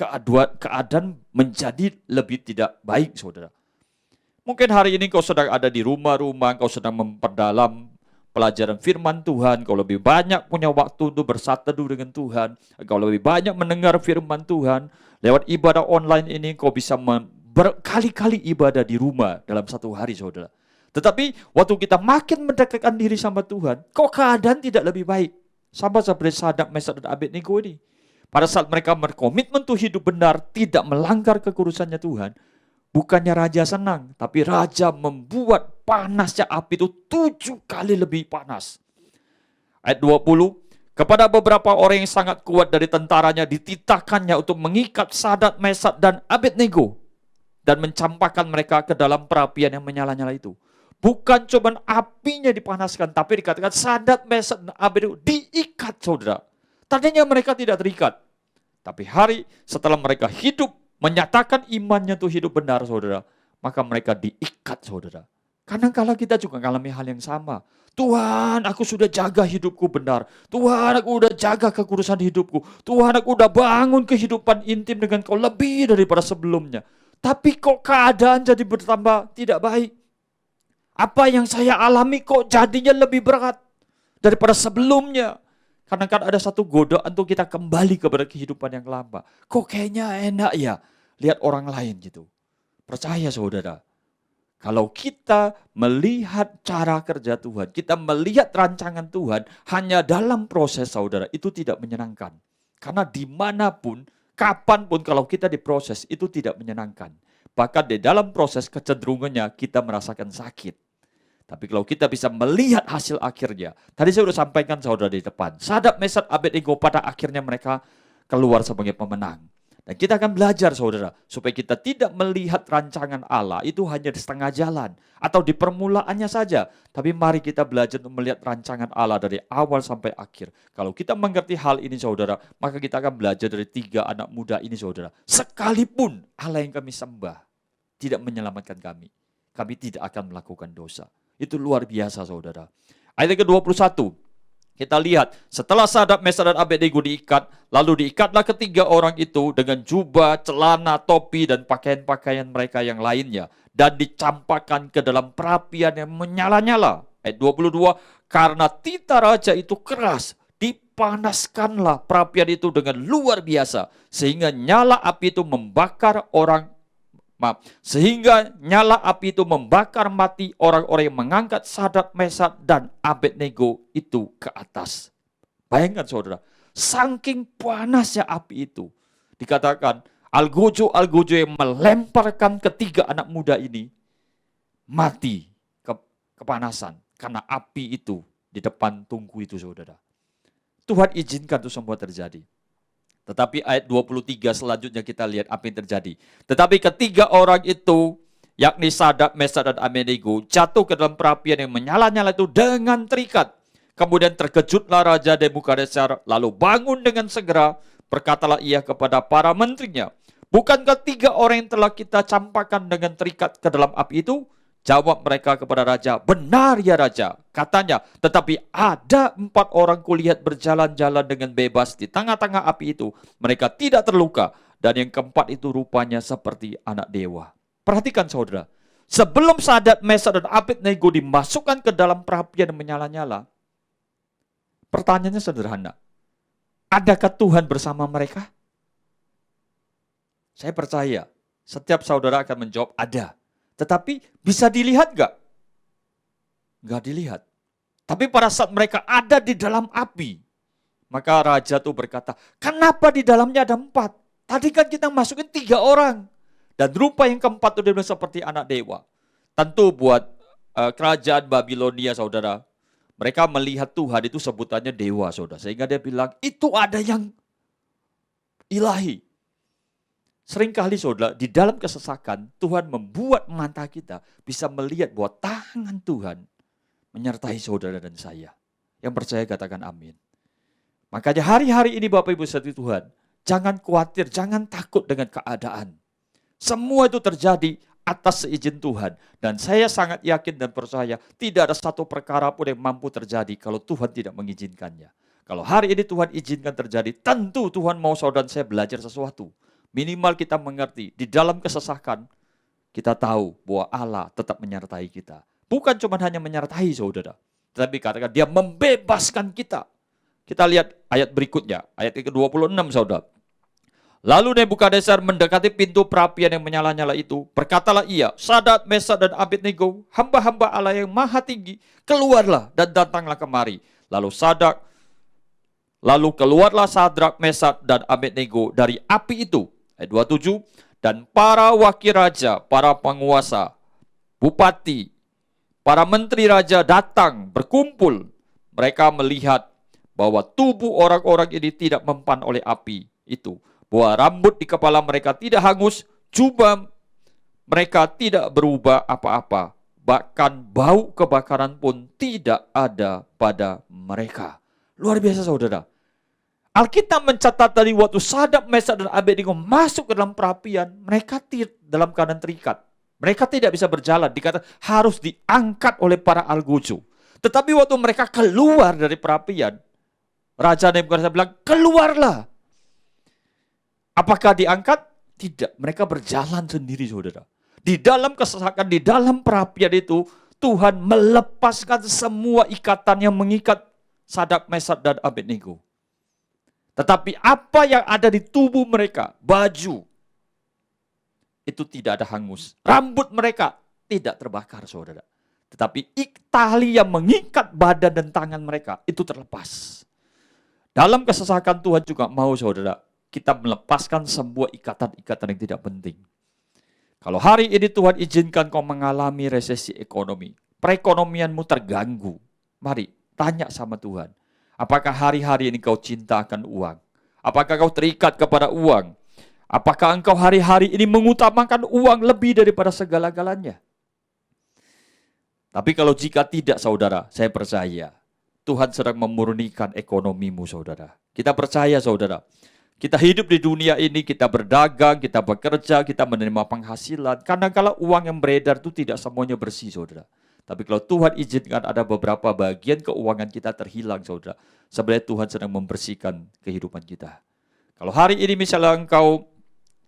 keadaan menjadi lebih tidak baik saudara. Mungkin hari ini kau sedang ada di rumah-rumah, kau sedang memperdalam pelajaran firman Tuhan, kau lebih banyak punya waktu untuk bersatu dengan Tuhan, kau lebih banyak mendengar firman Tuhan. Lewat ibadah online ini kau bisa berkali-kali ibadah di rumah dalam satu hari saudara. Tetapi waktu kita makin mendekatkan diri sama Tuhan, kok keadaan tidak lebih baik. Sama seperti Sadrak, Mesak, dan Abednego ini. Pada saat mereka berkomitmen untuk hidup benar, tidak melanggar kekudusannya Tuhan, bukannya raja senang, tapi raja membuat panasnya api itu 7 kali lebih panas. Ayat 20, kepada beberapa orang yang sangat kuat dari tentaranya dititahkannya untuk mengikat Sadrak, Mesak, dan Abednego dan mencampakkan mereka ke dalam perapian yang menyala-nyala itu. Bukan cuma apinya dipanaskan, tapi dikatakan Sadrak, Mesak, dan Abednego diikat saudara. Tadinya mereka tidak terikat. Tapi hari setelah mereka hidup, menyatakan imannya itu hidup benar saudara, maka mereka diikat saudara. Kadang-kala kita juga mengalami hal yang sama. Tuhan, aku sudah jaga hidupku benar. Tuhan, aku sudah jaga kekudusan hidupku. Tuhan, aku sudah bangun kehidupan intim dengan Kau lebih daripada sebelumnya. Tapi kok keadaan jadi bertambah tidak baik. Apa yang saya alami kok jadinya lebih berat daripada sebelumnya. Karena kan ada satu godaan untuk kita kembali kepada kehidupan yang lama. Kok kayaknya enak ya lihat orang lain gitu. Percaya saudara, kalau kita melihat cara kerja Tuhan, kita melihat rancangan Tuhan hanya dalam proses saudara, itu tidak menyenangkan. Karena dimanapun, kapanpun kalau kita diproses, itu tidak menyenangkan. Bahkan di dalam proses kecenderungannya kita merasakan sakit. Tapi kalau kita bisa melihat hasil akhirnya, tadi saya sudah sampaikan saudara di depan, Sadrak, Mesak, Abednego pada akhirnya mereka keluar sebagai pemenang. Dan kita akan belajar saudara, supaya kita tidak melihat rancangan Allah itu hanya di setengah jalan, atau di permulaannya saja. Tapi mari kita belajar untuk melihat rancangan Allah dari awal sampai akhir. Kalau kita mengerti hal ini saudara, maka kita akan belajar dari 3 anak muda ini saudara. Sekalipun Allah yang kami sembah tidak menyelamatkan kami tidak akan melakukan dosa. Itu luar biasa saudara. Ayat ke-21. Kita lihat, setelah Sadrak, Mesak, dan Abednego diikat, lalu diikatlah ketiga orang itu dengan jubah, celana, topi, dan pakaian-pakaian mereka yang lainnya. Dan dicampakkan ke dalam perapian yang menyala-nyala. Ayat 22, karena titah raja itu keras, dipanaskanlah perapian itu dengan luar biasa. Sehingga nyala api itu membakar mati orang-orang yang mengangkat Sadrak, Mesak, dan Abednego itu ke atas. Bayangkan saudara, saking panasnya api itu, dikatakan algojo yang melemparkan ketiga anak muda ini mati kepanasan karena api itu di depan tungku itu saudara. Tuhan izinkan itu semua terjadi. Tetapi ayat 23 selanjutnya kita lihat apa yang terjadi. Tetapi ketiga orang itu, yakni Sadrak, Mesak, dan Abednego, jatuh ke dalam perapian yang menyala-nyala itu dengan terikat. Kemudian terkejutlah Raja Nebukadnezar, lalu bangun dengan segera, berkatalah ia kepada para menterinya, bukankah 3 orang yang telah kita campakkan dengan terikat ke dalam api itu? Jawab mereka kepada raja, benar ya raja. Katanya, tetapi ada 4 orang kulihat berjalan-jalan dengan bebas di tengah-tengah api itu. Mereka tidak terluka. Dan yang keempat itu rupanya seperti anak dewa. Perhatikan saudara. Sebelum Sadrak, Mesak, dan Abednego dimasukkan ke dalam perapian yang menyala-nyala, pertanyaannya sederhana. Adakah Tuhan bersama mereka? Saya percaya setiap saudara akan menjawab ada. Tetapi bisa dilihat gak? Gak dilihat. Tapi pada saat mereka ada di dalam api, maka raja itu berkata, kenapa di dalamnya ada 4? Tadi kan kita masukin 3 orang. Dan rupa yang keempat itu seperti anak dewa. Tentu buat kerajaan Babilonia saudara, mereka melihat Tuhan itu sebutannya dewa saudara. Sehingga dia bilang, itu ada yang ilahi. Seringkali saudara, di dalam kesesakan, Tuhan membuat mata kita bisa melihat bahwa tangan Tuhan menyertai saudara dan saya. Yang percaya katakan amin. Makanya hari-hari ini Bapak Ibu saudara Tuhan, jangan khawatir, jangan takut dengan keadaan. Semua itu terjadi atas seizin Tuhan. Dan saya sangat yakin dan percaya tidak ada satu perkara pun yang mampu terjadi kalau Tuhan tidak mengizinkannya. Kalau hari ini Tuhan izinkan terjadi, tentu Tuhan mau saudara dan saya belajar sesuatu. Minimal kita mengerti, di dalam kesesakan, kita tahu bahwa Allah tetap menyertai kita. Bukan cuma hanya menyertai saudara, tetapi katakan dia membebaskan kita. Kita lihat ayat berikutnya, ayat ke-26 saudara. Lalu Nebukadnezar mendekati pintu perapian yang menyala-nyala itu. Berkatalah ia, Sadrak, Mesak, dan Abednego, hamba-hamba Allah yang maha tinggi, keluarlah dan datanglah kemari. Lalu keluarlah Sadrak, Mesak, dan Abednego dari api itu. Ayat 27, dan para wakil raja, para penguasa, bupati, para menteri raja datang berkumpul. Mereka melihat bahwa tubuh orang-orang ini tidak mempan oleh api itu. Bahwa rambut di kepala mereka tidak hangus, jubah mereka tidak berubah apa-apa. Bahkan bau kebakaran pun tidak ada pada mereka. Luar biasa saudara. Alkitab mencatat dari waktu Sadrak, Mesak, dan Abednego masuk ke dalam perapian, mereka dalam keadaan terikat. Mereka tidak bisa berjalan, dikatakan harus diangkat oleh para algojo. Tetapi waktu mereka keluar dari perapian, Raja Nebukadnezar bilang, keluarlah. Apakah diangkat? Tidak, mereka berjalan sendiri saudara. Di dalam kesesakan, di dalam perapian itu, Tuhan melepaskan semua ikatan yang mengikat Sadrak, Mesak, dan Abednego. Tetapi apa yang ada di tubuh mereka, baju, itu tidak ada hangus. Rambut mereka tidak terbakar saudara. Tetapi tali yang mengikat badan dan tangan mereka, itu terlepas. Dalam kesesakan Tuhan juga mau saudara, kita melepaskan sebuah ikatan-ikatan yang tidak penting. Kalau hari ini Tuhan izinkan kau mengalami resesi ekonomi, perekonomianmu terganggu, mari tanya sama Tuhan. Apakah hari-hari ini kau cinta akan uang? Apakah kau terikat kepada uang? Apakah engkau hari-hari ini mengutamakan uang lebih daripada segala-galanya? Tapi kalau jika tidak saudara, saya percaya Tuhan sedang memurnikan ekonomimu saudara. Kita percaya saudara. Kita hidup di dunia ini, kita berdagang, kita bekerja, kita menerima penghasilan. Kadang-kala uang yang beredar itu tidak semuanya bersih saudara. Tapi kalau Tuhan izinkan ada beberapa bagian keuangan kita terhilang saudara, sebenarnya Tuhan sedang membersihkan kehidupan kita. Kalau hari ini misalnya engkau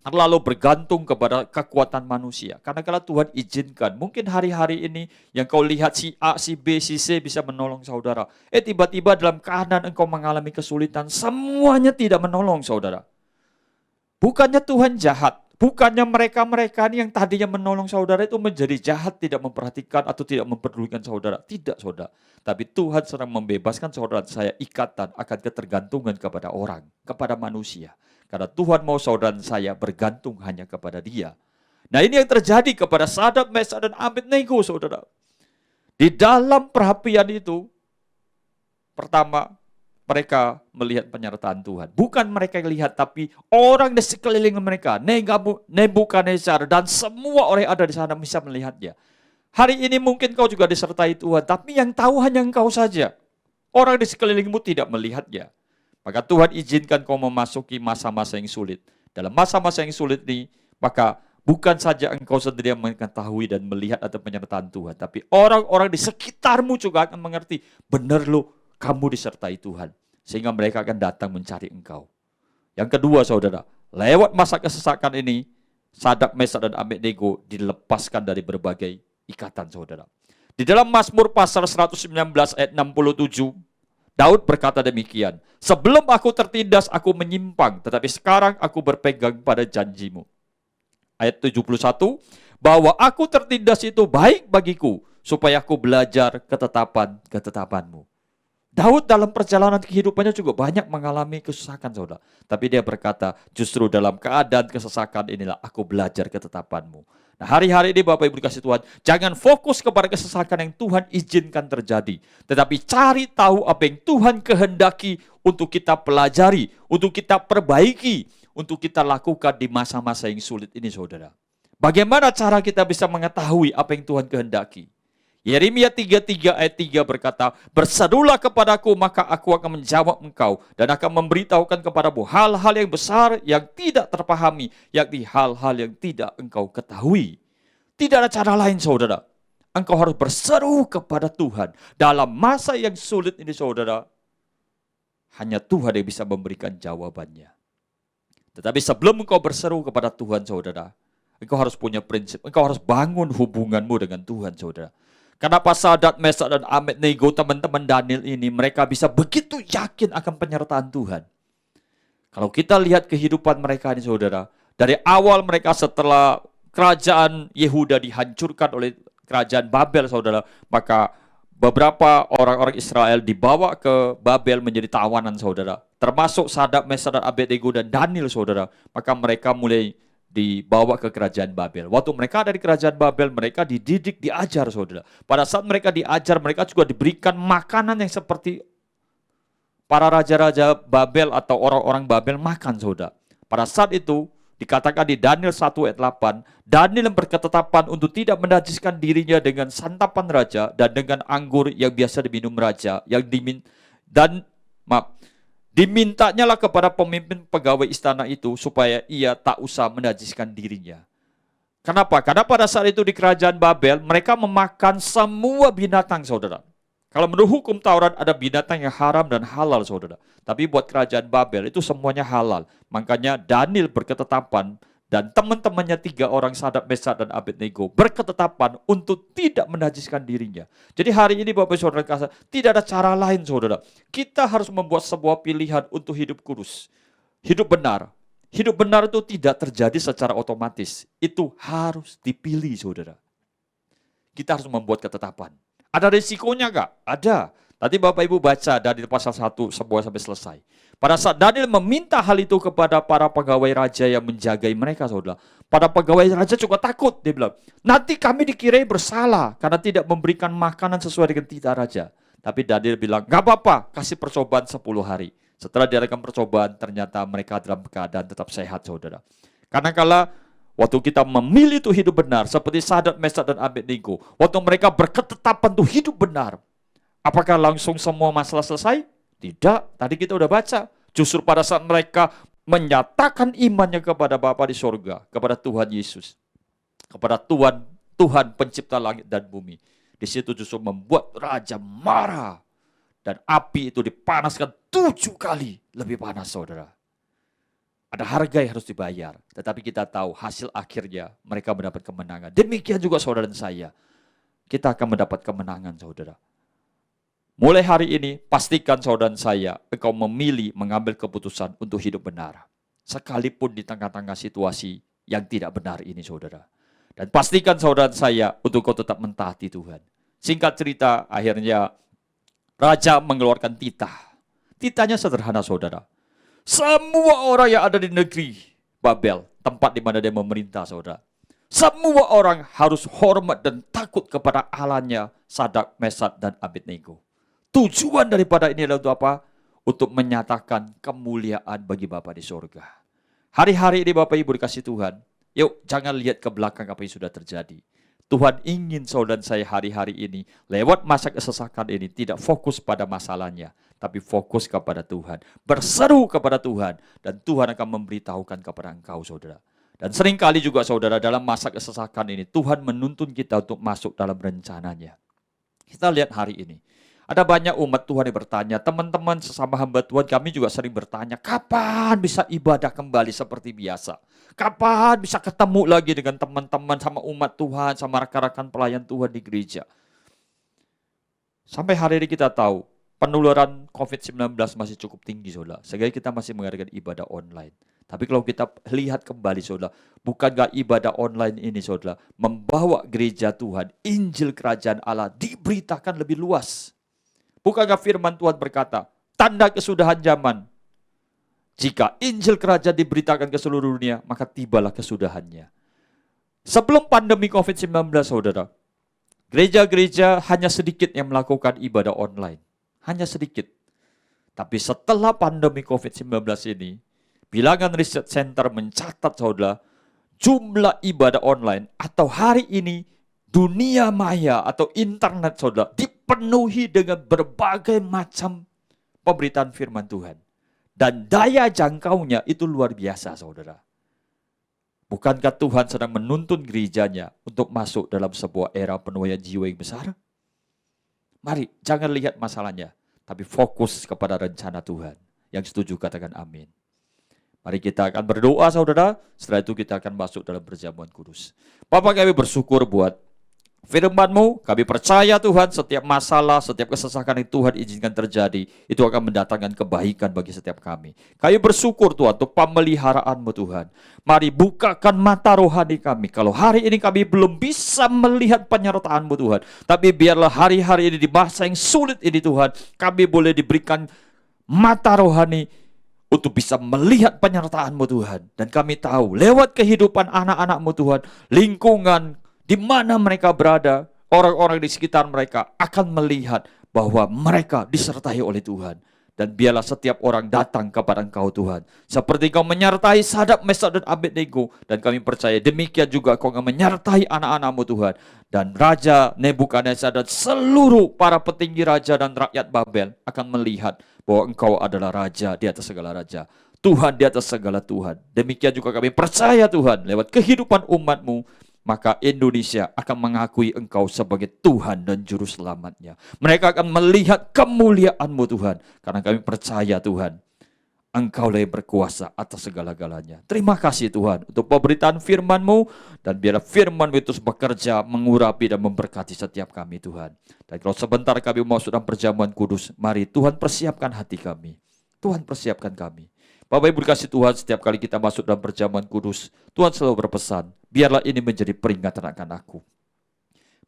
terlalu bergantung kepada kekuatan manusia, kadang-kala Tuhan izinkan, mungkin hari-hari ini yang kau lihat si A, si B, si C bisa menolong saudara. Tiba-tiba dalam keadaan engkau mengalami kesulitan, semuanya tidak menolong saudara. Bukannya Tuhan jahat, bukannya mereka-mereka yang tadinya menolong saudara itu menjadi jahat, tidak memperhatikan atau tidak memperdulikan saudara. Tidak saudara. Tapi Tuhan sedang membebaskan saudara saya ikatan akan ketergantungan kepada orang, kepada manusia. Karena Tuhan mau saudara saya bergantung hanya kepada Dia. Nah ini yang terjadi kepada Sadrak, Mesak, dan Abednego saudara. Di dalam perapian itu, pertama, mereka melihat penyertaan Tuhan. Bukan mereka yang lihat, tapi orang di sekeliling mereka, Nebukadnezar dan semua orang yang ada di sana bisa melihatnya. Hari ini mungkin kau juga disertai Tuhan, tapi yang tahu hanya engkau saja. Orang di sekelilingmu tidak melihatnya. Maka Tuhan izinkan kau memasuki masa-masa yang sulit. Dalam masa-masa yang sulit ini, maka bukan saja engkau sendiri yang mengetahui dan melihat ada penyertaan Tuhan, tapi orang-orang di sekitarmu juga akan mengerti, benar loh, kamu disertai Tuhan. Sehingga mereka akan datang mencari engkau. Yang kedua saudara, lewat masa kesesakan ini, Sadrak, Mesak, dan Abednego dilepaskan dari berbagai ikatan saudara. Di dalam Mazmur pasal 119 ayat 67, Daud berkata demikian, sebelum aku tertindas aku menyimpang, tetapi sekarang aku berpegang pada janjimu. Ayat 71, bahwa aku tertindas itu baik bagiku, supaya aku belajar ketetapanmu. Daud dalam perjalanan kehidupannya juga banyak mengalami kesusahan saudara. Tapi dia berkata, justru dalam keadaan kesesakan inilah aku belajar ketetapanmu. Nah hari-hari ini Bapak Ibu dikasih Tuhan, jangan fokus kepada kesesakan yang Tuhan izinkan terjadi. Tetapi cari tahu apa yang Tuhan kehendaki untuk kita pelajari, untuk kita perbaiki, untuk kita lakukan di masa-masa yang sulit ini saudara. Bagaimana cara kita bisa mengetahui apa yang Tuhan kehendaki? Yeremia 33 ayat 3 berkata, "Berserulah kepadaku, maka aku akan menjawab engkau, dan akan memberitahukan kepadamu hal-hal yang besar yang tidak terpahami, yakni hal-hal yang tidak engkau ketahui." Tidak ada cara lain, saudara. Engkau harus berseru kepada Tuhan. Dalam masa yang sulit ini, saudara, hanya Tuhan yang bisa memberikan jawabannya. Tetapi sebelum engkau berseru kepada Tuhan, saudara, engkau harus punya prinsip. Engkau harus bangun hubunganmu dengan Tuhan, saudara. Kenapa Sadrak, Mesak, dan Abednego, teman-teman Daniel ini, mereka bisa begitu yakin akan penyertaan Tuhan? Kalau kita lihat kehidupan mereka ini, saudara, dari awal mereka setelah kerajaan Yehuda dihancurkan oleh kerajaan Babel, saudara, maka beberapa orang-orang Israel dibawa ke Babel menjadi tawanan, saudara. Termasuk Sadrak, Mesak, dan Abednego dan Daniel, saudara. Maka mereka mulai dibawa ke kerajaan Babel. Waktu mereka ada di kerajaan Babel, mereka dididik, diajar, saudara. Pada saat mereka diajar, mereka juga diberikan makanan yang seperti para raja-raja Babel atau orang-orang Babel makan, saudara. Pada saat itu, dikatakan di Daniel 1 ayat 8, Daniel berketetapan untuk tidak menajiskan dirinya dengan santapan raja dan dengan anggur yang biasa diminum raja, yang dimintanyalah kepada pemimpin pegawai istana itu supaya ia tak usah menajiskan dirinya. Kenapa? Karena pada saat itu di kerajaan Babel mereka memakan semua binatang, saudara. Kalau menurut hukum Taurat ada binatang yang haram dan halal, saudara. Tapi buat kerajaan Babel itu semuanya halal. Makanya Daniel berketetapan dan teman-temannya 3 orang Sadrak, Mesak, dan Abednego berketetapan untuk tidak menajiskan dirinya. Jadi hari ini Bapak Saudara kasih, tidak ada cara lain, saudara. Kita harus membuat sebuah pilihan untuk hidup kudus, hidup benar. Hidup benar itu tidak terjadi secara otomatis. Itu harus dipilih, saudara. Kita harus membuat ketetapan. Ada risikonya nggak? Ada. Tadi Bapak Ibu baca dari pasal 1 semua sampai selesai. Pada saat Daniel meminta hal itu kepada para pegawai raja yang menjagai mereka, saudara. Para pegawai raja juga takut. Dia bilang, nanti kami dikira bersalah karena tidak memberikan makanan sesuai dengan titah raja. Tapi Daniel bilang, nggak apa-apa, kasih percobaan 10 hari. Setelah diadakan percobaan, ternyata mereka dalam keadaan tetap sehat, saudara. Karena kalau waktu kita memilih itu hidup benar, seperti Sadrak, Mesak, dan Abednego, waktu mereka berketetapan untuk hidup benar, apakah langsung semua masalah selesai? Tidak, tadi kita udah baca. Justru pada saat mereka menyatakan imannya kepada Bapa di sorga, kepada Tuhan Yesus, kepada Tuhan pencipta langit dan bumi, di situ justru membuat raja marah. Dan api itu dipanaskan 7 kali lebih panas, saudara. Ada harga yang harus dibayar. Tetapi kita tahu hasil akhirnya mereka mendapat kemenangan. Demikian juga saudara dan saya. Kita akan mendapat kemenangan, saudara. Mulai hari ini, pastikan saudara dan saya, engkau memilih mengambil keputusan untuk hidup benar. Sekalipun di tengah-tengah situasi yang tidak benar ini, saudara. Dan pastikan saudara dan saya untuk kau tetap mentaati Tuhan. Singkat cerita, akhirnya raja mengeluarkan titah. Titahnya sederhana, saudara. Semua orang yang ada di negeri Babel, tempat di mana dia memerintah, saudara. Semua orang harus hormat dan takut kepada Allahnya Sadrak, Mesak, dan Abednego. Tujuan daripada ini adalah untuk apa? Untuk menyatakan kemuliaan bagi Bapa di sorga. Hari-hari ini Bapak Ibu dikasih Tuhan, yuk jangan lihat ke belakang apa yang sudah terjadi. Tuhan ingin saudara dan saya hari-hari ini, lewat masa kesesakan ini, tidak fokus pada masalahnya, tapi fokus kepada Tuhan. Berseru kepada Tuhan, dan Tuhan akan memberitahukan kepada engkau, saudara. Dan seringkali juga saudara, dalam masa kesesakan ini, Tuhan menuntun kita untuk masuk dalam rencananya. Kita lihat hari ini. Ada banyak umat Tuhan yang bertanya, teman-teman sesama hamba Tuhan, kami juga sering bertanya, kapan bisa ibadah kembali seperti biasa? Kapan bisa ketemu lagi dengan teman-teman, sama umat Tuhan, sama rekan-rekan pelayan Tuhan di gereja? Sampai hari ini kita tahu, penularan COVID-19 masih cukup tinggi, saudara. Sehingga kita masih mengadakan ibadah online. Tapi kalau kita lihat kembali, saudara, bukankah ibadah online ini, saudara, membawa gereja Tuhan, Injil Kerajaan Allah diberitakan lebih luas? Bukankah firman Tuhan berkata, tanda kesudahan zaman. Jika Injil Kerajaan diberitakan ke seluruh dunia, maka tibalah kesudahannya. Sebelum pandemi COVID-19, saudara, gereja-gereja hanya sedikit yang melakukan ibadah online. Hanya sedikit. Tapi setelah pandemi COVID-19 ini, bilangan riset center mencatat, saudara, jumlah ibadah online atau hari ini dunia maya atau internet saudara dipenuhi dengan berbagai macam pemberitaan firman Tuhan. Dan daya jangkaunya itu luar biasa saudara. Bukankah Tuhan sedang menuntun gerejanya untuk masuk dalam sebuah era penuaian jiwa yang besar? Mari, jangan lihat masalahnya, tapi fokus kepada rencana Tuhan. Yang setuju katakan amin. Mari kita akan berdoa saudara, setelah itu kita akan masuk dalam perjamuan kudus. Bapa, kami bersyukur buat firman-Mu, kami percaya Tuhan setiap masalah, setiap kesesakan yang Tuhan izinkan terjadi, itu akan mendatangkan kebaikan bagi setiap kami. Kami bersyukur Tuhan untuk pemeliharaan-Mu Tuhan. Mari bukakan mata rohani kami. Kalau hari ini kami belum bisa melihat penyertaan-Mu Tuhan, tapi biarlah hari-hari ini di masa yang sulit ini Tuhan, kami boleh diberikan mata rohani untuk bisa melihat penyertaan-Mu Tuhan. Dan kami tahu lewat kehidupan anak-anak-Mu Tuhan, lingkungan di mana mereka berada, orang-orang di sekitar mereka akan melihat bahwa mereka disertai oleh Tuhan. Dan biarlah setiap orang datang kepada Engkau Tuhan. Seperti Engkau menyertai Sadrak, Mesak, dan Abednego. Dan kami percaya demikian juga Engkau akan menyertai anak-anak-Mu Tuhan. Dan Raja Nebukadnezar dan seluruh para petinggi raja dan rakyat Babel akan melihat bahwa Engkau adalah Raja di atas segala raja. Tuhan di atas segala Tuhan. Demikian juga kami percaya Tuhan lewat kehidupan umat-Mu, maka Indonesia akan mengakui Engkau sebagai Tuhan dan Juru Selamatnya. Mereka akan melihat kemuliaan-Mu Tuhan. Karena kami percaya Tuhan, Engkau yang berkuasa atas segala-galanya. Terima kasih Tuhan untuk pemberitaan firman-Mu. Dan biarlah firman-Mu itu bekerja, mengurapi dan memberkati setiap kami Tuhan. Dan kalau sebentar kami mau dalam perjamuan kudus, mari Tuhan persiapkan hati kami. Tuhan persiapkan kami. Bapak Ibu dikasih Tuhan, setiap kali kita masuk dalam perjamuan kudus, Tuhan selalu berpesan, biarlah ini menjadi peringatan akan aku.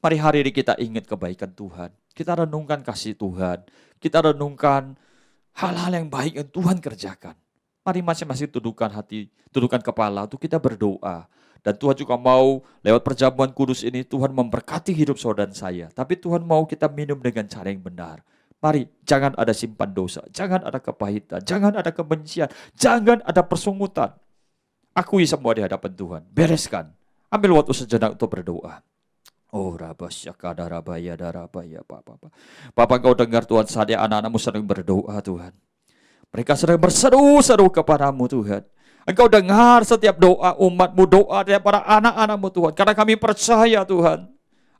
Mari hari ini kita ingat kebaikan Tuhan. Kita renungkan kasih Tuhan. Kita renungkan hal-hal yang baik yang Tuhan kerjakan. Mari masing-masing tundukkan hati, tundukkan kepala untuk kita berdoa. Dan Tuhan juga mau lewat perjamuan kudus ini Tuhan memberkati hidup saudara dan saya. Tapi Tuhan mau kita minum dengan cara yang benar. Mari, jangan ada simpan dosa, jangan ada kepahitan, jangan ada kebencian, jangan ada persungutan. Akui semua di hadapan Tuhan, bereskan. Ambil waktu sejenak untuk berdoa. Oh rabasyakada rabaya darabaya Bapak. Bapak Engkau dengar Tuhan saat anak-anak-Mu sedang berdoa Tuhan. Mereka sedang berseru-seru kepadamu Tuhan. Engkau dengar setiap doa umat-Mu, doa daripada anak-anak-Mu Tuhan. Karena kami percaya Tuhan,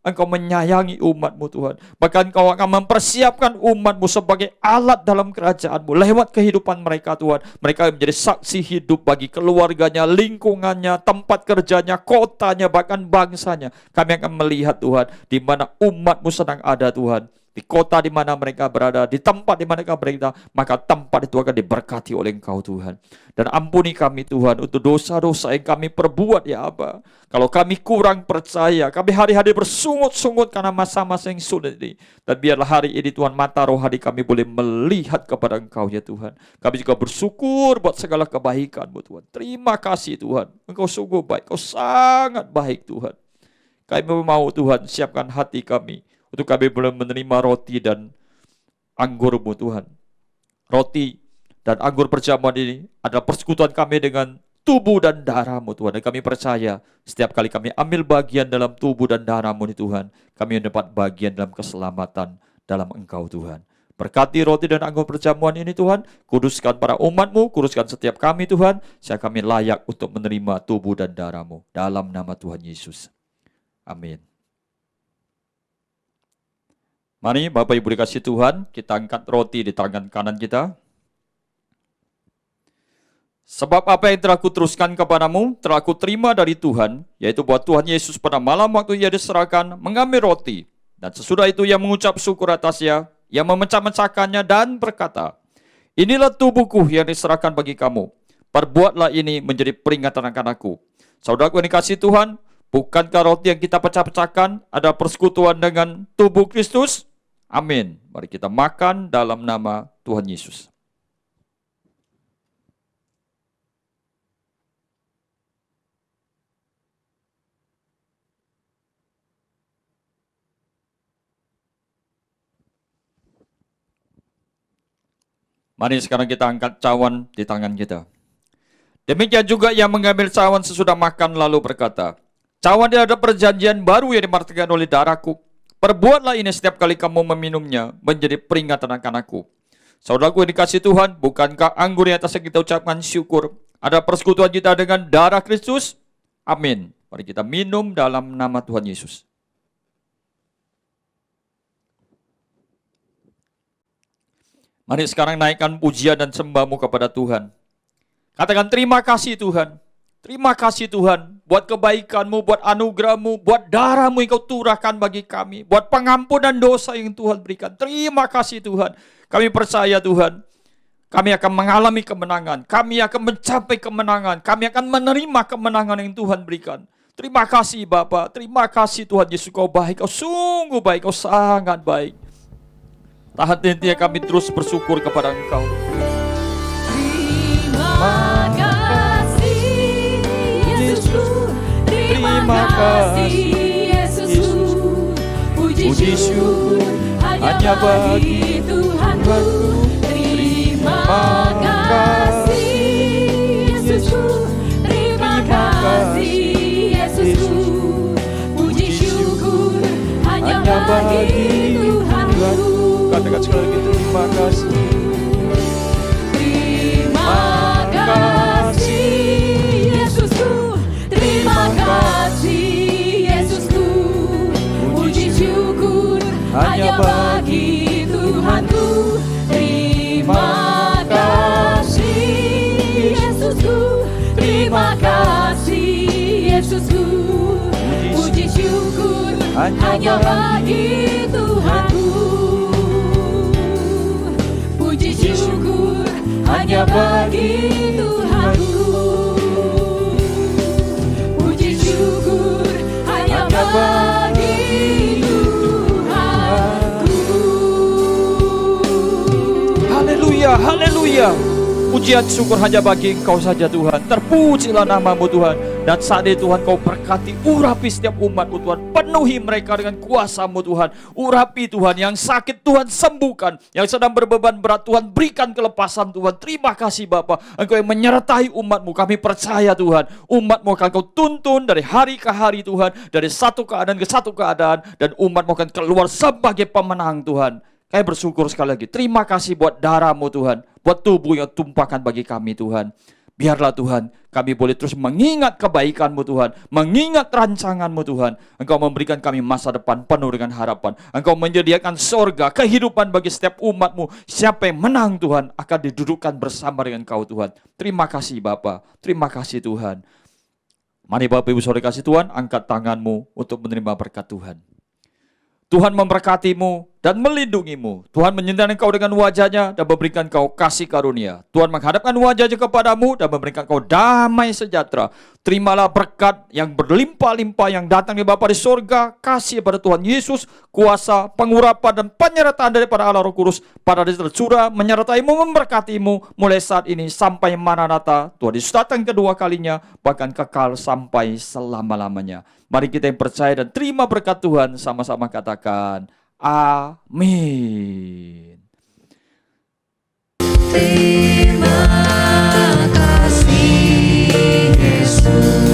Engkau menyayangi umat-Mu Tuhan. Bahkan Engkau akan mempersiapkan umat-Mu sebagai alat dalam kerajaan-Mu. Lewat kehidupan mereka Tuhan. Mereka menjadi saksi hidup bagi keluarganya, lingkungannya, tempat kerjanya, kotanya, bahkan bangsanya. Kami akan melihat Tuhan, di mana umat-Mu sedang ada Tuhan. Di kota di mana mereka berada, di tempat di mana mereka berada, maka tempat itu akan diberkati oleh Engkau Tuhan. Dan ampuni kami Tuhan untuk dosa-dosa yang kami perbuat ya Aba. Kalau kami kurang percaya, kami hari-hari bersungut-sungut karena masa-masa yang sulit ini. Dan biarlah hari ini Tuhan, mata rohani kami boleh melihat kepada Engkau ya Tuhan. Kami juga bersyukur buat segala kebaikan-Mu Tuhan. Terima kasih Tuhan, Engkau sungguh baik, Engkau sangat baik Tuhan. Kami mau Tuhan, siapkan hati kami untuk kami boleh menerima roti dan anggur-Mu Tuhan. Roti dan anggur perjamuan ini adalah persekutuan kami dengan tubuh dan darah-Mu Tuhan. Dan kami percaya setiap kali kami ambil bagian dalam tubuh dan darah-Mu ini Tuhan, kami mendapat bagian dalam keselamatan dalam Engkau Tuhan. Berkati roti dan anggur perjamuan ini Tuhan, kuduskan para umat-Mu, kuduskan setiap kami Tuhan, sehingga kami layak untuk menerima tubuh dan darah-Mu. Dalam nama Tuhan Yesus. Amin. Mari Bapak Ibu dikasih Tuhan, kita angkat roti di tangan kanan kita. Sebab apa yang telah kuteruskan kepadamu, telah kuterima dari Tuhan, yaitu bahwa Tuhan Yesus pada malam waktu Ia diserahkan, mengambil roti. Dan sesudah itu Ia mengucap syukur atasnya, Ia memecah-mecahkannya dan berkata, inilah tubuhku yang diserahkan bagi kamu. Perbuatlah ini menjadi peringatan akan aku. Saudaraku yang dikasih Tuhan, bukankah roti yang kita pecah-pecahkan ada persekutuan dengan tubuh Kristus? Amin. Mari kita makan dalam nama Tuhan Yesus. Mari sekarang kita angkat cawan di tangan kita. Demikian juga Ia mengambil cawan sesudah makan lalu berkata, Cawan dia ada perjanjian baru yang dimartakan oleh darahku. Perbuatlah ini setiap kali kamu meminumnya, menjadi peringatan akan aku. Saudaraku yang dikasihi Tuhan, bukankah anggur yang atas yang kita ucapkan syukur ada persekutuan kita dengan darah Kristus? Amin. Mari kita minum dalam nama Tuhan Yesus. Mari sekarang naikkan pujian dan sembahmu kepada Tuhan. Katakan terima kasih Tuhan. Terima kasih Tuhan buat kebaikanmu, buat anugerahmu, buat darahmu yang kau curahkan bagi kami. Buat pengampunan dosa yang Tuhan berikan. Terima kasih Tuhan. Kami percaya Tuhan, kami akan mengalami kemenangan. Kami akan mencapai kemenangan. Kami akan menerima kemenangan yang Tuhan berikan. Terima kasih Bapa. Terima kasih Tuhan Yesus, kau baik. Kau sungguh baik. Kau sangat baik. Tahan hentinya kami terus bersyukur kepada Engkau. Terima kasih Yesusku, terima kasih Yesusku, puji syukur hanya bagi Tuhanku. Terima kasih Yesusku, terima kasih Yesusku, puji syukur hanya bagi Tuhanku. Katakan sekali lagi, terima kasih. Terima kasih Yesusku, terima kasih Yesusku, puji syukur hanya bagi Tuhanku. Terima kasih Yesusku, terima kasih Yesusku, puji syukur hanya bagi Tuhanku. Puji syukur hanya bagi Tuhanku. Puji syukur hanya bagi Tuhanku. Haleluya, haleluya. Pujian syukur hanya bagi Engkau saja Tuhan. Terpujilah namamu Tuhan. Dan saat ini Tuhan, Kau berkati, urapi setiap umat-Mu Tuhan. Penuhi mereka dengan kuasa-Mu Tuhan. Urapi Tuhan, yang sakit Tuhan sembuhkan. Yang sedang berbeban berat Tuhan, berikan kelepasan Tuhan. Terima kasih Bapa, Engkau yang menyertai umat-Mu. Kami percaya Tuhan, umat-Mu akan Kau tuntun dari hari ke hari Tuhan. Dari satu keadaan ke satu keadaan. Dan umat-Mu akan keluar sebagai pemenang Tuhan. Kami bersyukur sekali lagi. Terima kasih buat darah-Mu Tuhan. Buat tubuh yang tumpahkan bagi kami Tuhan. Biarlah Tuhan, kami boleh terus mengingat kebaikan-Mu Tuhan. Mengingat rancangan-Mu Tuhan. Engkau memberikan kami masa depan penuh dengan harapan. Engkau menyediakan sorga, kehidupan bagi setiap umat-Mu. Siapa yang menang Tuhan akan didudukkan bersama dengan Kau Tuhan. Terima kasih Bapa. Terima kasih Tuhan. Mari Bapak Ibu Saudara kasih Tuhan, angkat tanganmu untuk menerima berkat Tuhan. Tuhan memberkatimu dan melindungimu. Tuhan menyinari engkau dengan wajahnya dan memberikan kau kasih karunia. Tuhan menghadapkan wajahnya kepadamu dan memberikan kau damai sejahtera. Terimalah berkat yang berlimpah-limpah yang datang dari Bapa di sorga. Kasih pada Tuhan Yesus, kuasa, pengurapan dan penyertaan daripada Allah Roh Kudus pada hari tercurah menyertaimu, memberkatimu mulai saat ini sampai Maranatha. Tuhan Yesus datang kedua kalinya, bahkan kekal sampai selama-lamanya. Mari kita yang percaya dan terima berkat Tuhan, sama-sama katakan amin. Terima kasih Yesus.